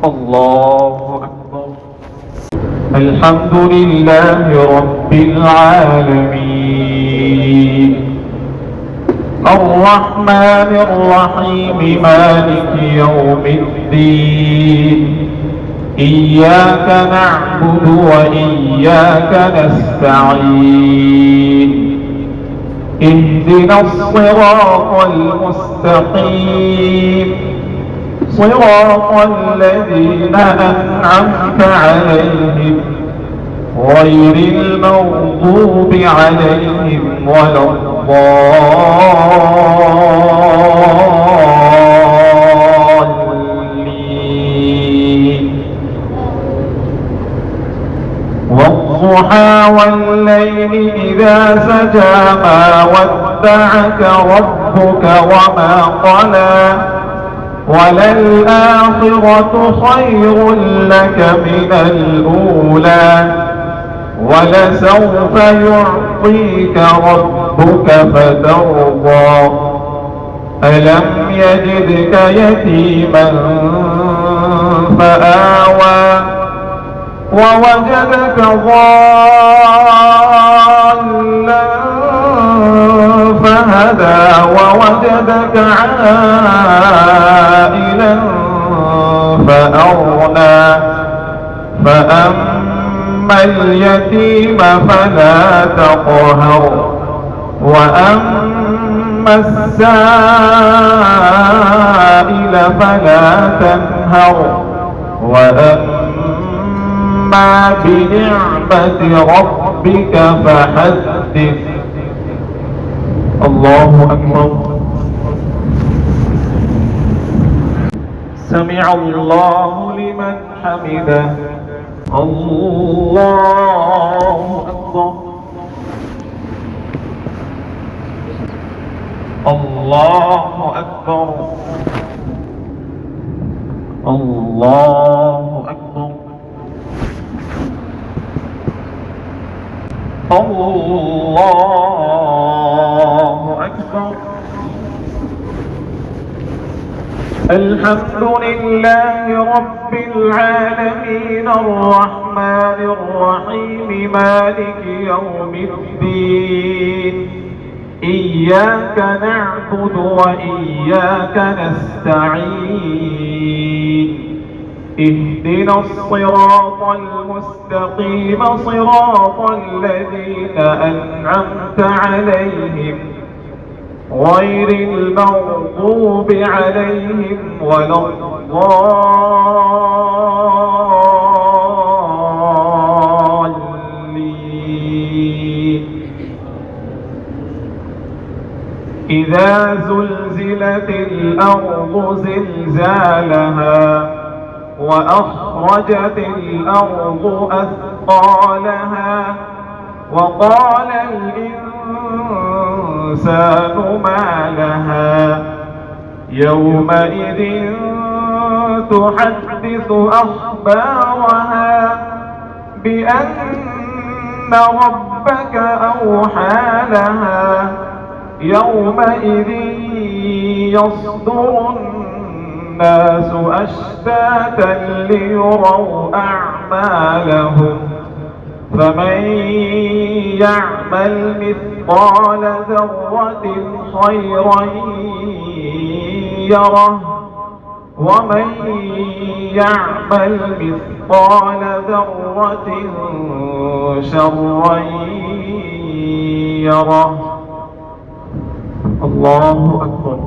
الله أكبر. الحمد لله رب العالمين، الرحمن الرحيم، مالك يوم الدين. إياك نعبد وإياك نستعين. اهدنا الصراط المستقيم، صراط الذين أنعمت عليهم غير المغضوب عليهم ولا الضالين. والضحى والليل إذا سجى ما ودعك ربك وما قلى، وللآخرة خير لك من الأولى، ولسوف يعطيك ربك فترضى. ألم يجدك يتيما فآوى، ووجدك ضالا فهدى، ووجدك عائلا فأغنى. فأما اليتيم فلا تقهر، وأما السائل فلا تنهر، وأما بنعمة ربك فحدث. الله أكبر. سمع الله لمن حمده. الله أكبر. الله أكبر. الله أكبر. الله أكبر. الحمد لله رب العالمين، الرحمن الرحيم، مالك يوم الدين. إياك نعبد وإياك نستعين. اهدنا الصراط المستقيم، صراط الذين أنعمت عليهم غير المغضوب عليهم ولا الضالين. إذا زلزلت الأرض زلزالها، وأخرجت الأرض أثقالها، وقال الإنسان ما لها يومئذ تحدث أخبارها بأن ربك أوحى لها. يومئذ يصدر الناس أشتاتا ليروا أعمالهم، فمن يعمل مثقال ذرة خيرا يره، ومن يعمل مثقال ذرة شرا يره. الله أكبر.